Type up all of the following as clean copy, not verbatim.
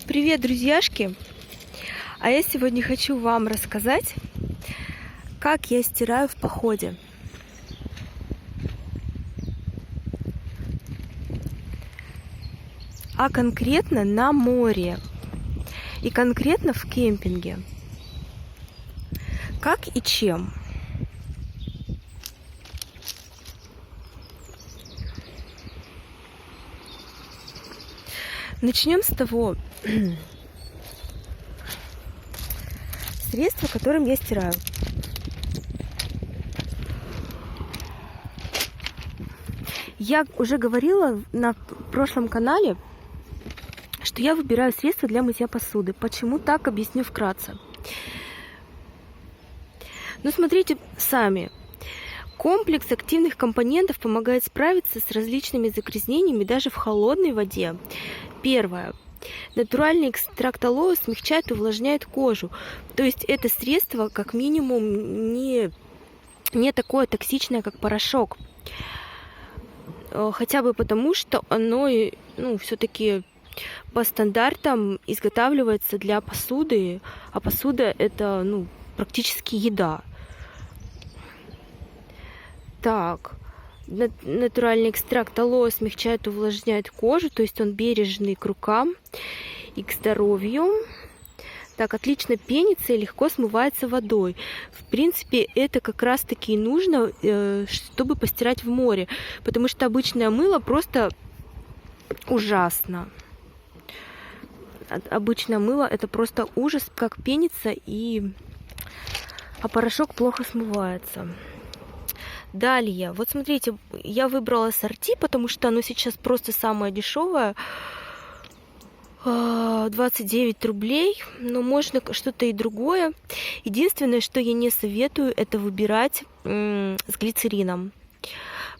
Привет, друзьяшки! А я сегодня хочу вам рассказать, как я стираю в походе. А конкретно на море. И конкретно в кемпинге. Как и чем. Начнем с того средства, которым я стираю. Я уже говорила на прошлом канале, что я выбираю средства для мытья посуды. Почему так, объясню вкратце. Ну, смотрите сами. Комплекс активных компонентов помогает справиться с различными загрязнениями даже в холодной воде. Первое. Натуральный экстракт алоэ смягчает и увлажняет кожу. То есть это средство как минимум не такое токсичное, как порошок. Хотя бы потому, что оно все-таки по стандартам изготавливается для посуды, а посуда это практически еда. Так, натуральный экстракт алоэ смягчает и увлажняет кожу, то есть он бережный к рукам и к здоровью. Так, отлично пенится и легко смывается водой. В принципе, это как раз-таки и нужно, чтобы постирать в море, потому что обычное мыло просто ужасно. Обычное мыло это просто ужас, как пенится, а порошок плохо смывается. Далее, вот смотрите, я выбрала сорти, потому что оно сейчас просто самое дешевое. 29 рублей, но можно что-то и другое. Единственное, что я не советую, это выбирать с глицерином.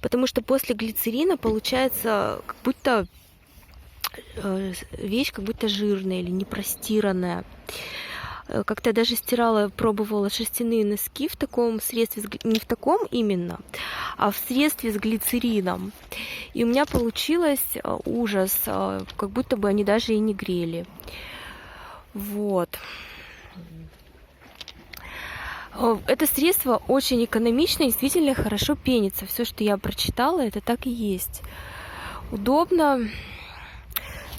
Потому что после глицерина получается как будто вещь как будто жирная или непростиранная. Как-то я даже пробовала шерстяные носки в таком средстве, не в таком именно, а в средстве с глицерином. И у меня получилось ужас, как будто бы они даже и не грели. Вот. Это средство очень экономично и действительно хорошо пенится. Все, что я прочитала, это так и есть. Удобно.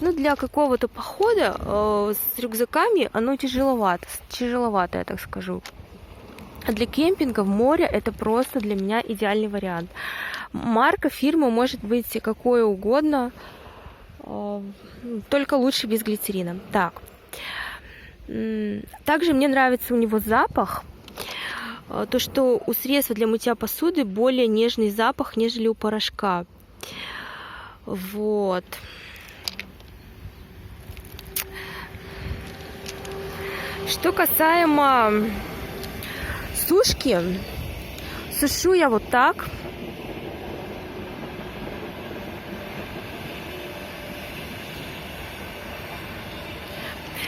Для какого-то похода с рюкзаками оно тяжеловато, я так скажу. А для кемпинга в море это просто для меня идеальный вариант. Марка, фирма может быть какой угодно, только лучше без глицерина. Так. Также мне нравится у него запах. То, что у средства для мытья посуды более нежный запах, нежели у порошка. Вот. Что касаемо сушки, сушу я вот так.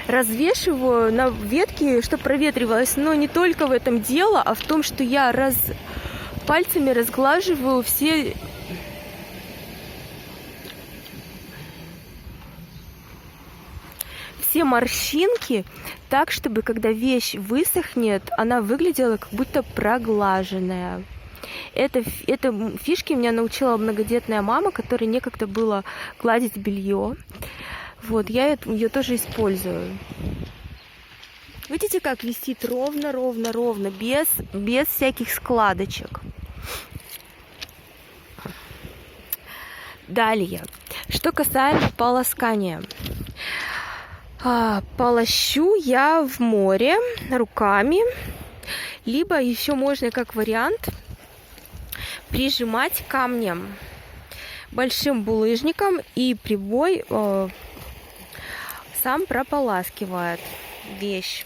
Развешиваю на ветке, чтобы проветривалось. Но не только в этом дело, а в том, что я пальцами разглаживаю все морщинки так, чтобы когда вещь высохнет, она выглядела как будто проглаженная. Это фишки меня научила многодетная мама, которой некогда было гладить белье. Вот, я ее тоже использую. Видите, как висит ровно, без всяких складочек. Далее, что касаемо полоскания. Полощу я в море руками, либо еще можно как вариант прижимать камнем, большим булыжником, и прибой сам прополаскивает вещь.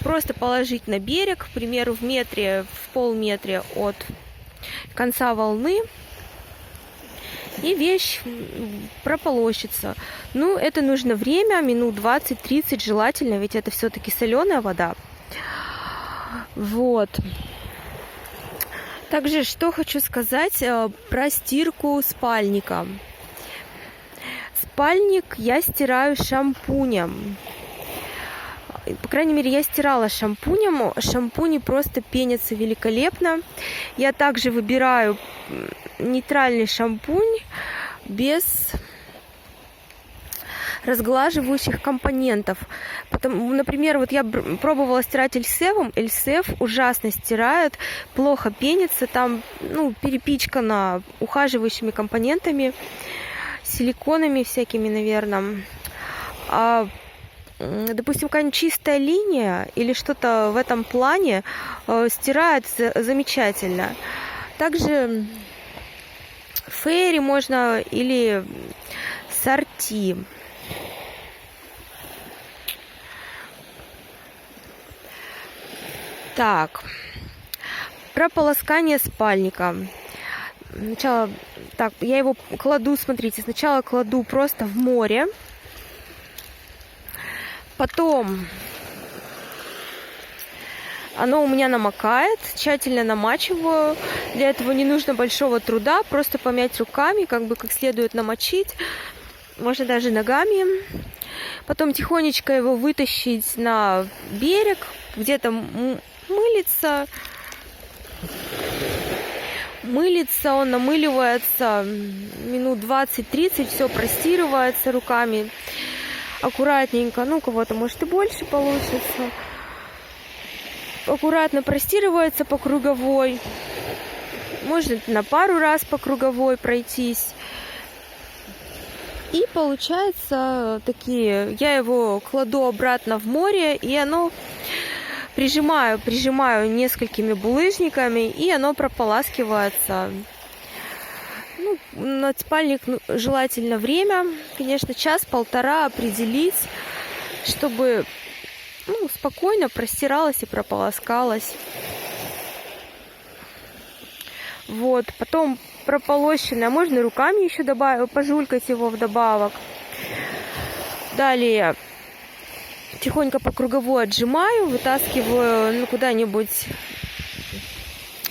Просто положить на берег, к примеру, в полметре от конца волны, и вещь прополощется. Это нужно время, минут 20-30 желательно, ведь это все-таки соленая вода. Вот. Также, что хочу сказать про стирку спальника. спальник я стираю шампунем. По крайней мере, я стирала шампунем. Шампуни просто пенятся великолепно. Я также выбираю нейтральный шампунь без разглаживающих компонентов. Например, вот я пробовала стирать Эльсевом. Эльсев ужасно стирает, плохо пенится. Там перепичкано ухаживающими компонентами, силиконами всякими, наверное. Допустим, какая-нибудь чистая линия или что-то в этом плане стирает замечательно. Также Фейри можно или Сорти. Так, про полоскание спальника. Сначала, так, я его кладу, смотрите, сначала кладу просто в море. Потом оно у меня намокает, тщательно намачиваю. Для этого не нужно большого труда, просто помять руками, как следует намочить. Можно даже ногами. Потом тихонечко его вытащить на берег, где-то мылиться. Мылится, он намыливается минут 20-30, все простирывается руками. Аккуратненько, у кого-то может и больше получится. Аккуратно простирывается по круговой. Можно на пару раз по круговой пройтись. И получается такие, я его кладу обратно в море, и оно прижимаю несколькими булыжниками, и оно прополаскивается. На спальник желательно время, конечно, час-полтора определить, чтобы спокойно простиралось и прополоскалось. Вот, потом прополощенное, можно руками еще пожулькать его вдобавок. Далее тихонько по круговой отжимаю, вытаскиваю куда-нибудь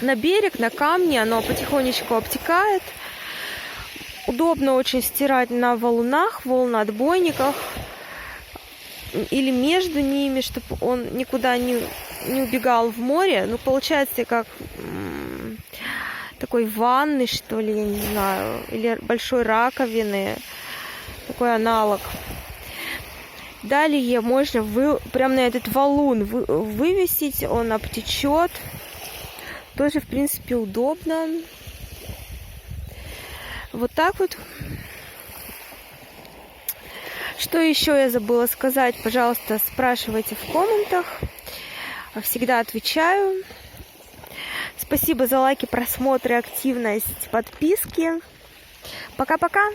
на берег, на камни, оно потихонечку обтекает. Удобно очень стирать на валунах, волноотбойниках или между ними, чтобы он никуда не убегал в море. Получается как такой ванны, что ли, я не знаю, или большой раковины, такой аналог. Далее можно прямо на этот валун вывесить, он обтечет. Тоже, в принципе, удобно. Вот так вот. Что еще я забыла сказать? Пожалуйста, спрашивайте в комментах. Всегда отвечаю. Спасибо за лайки, просмотры, активность, подписки. Пока-пока.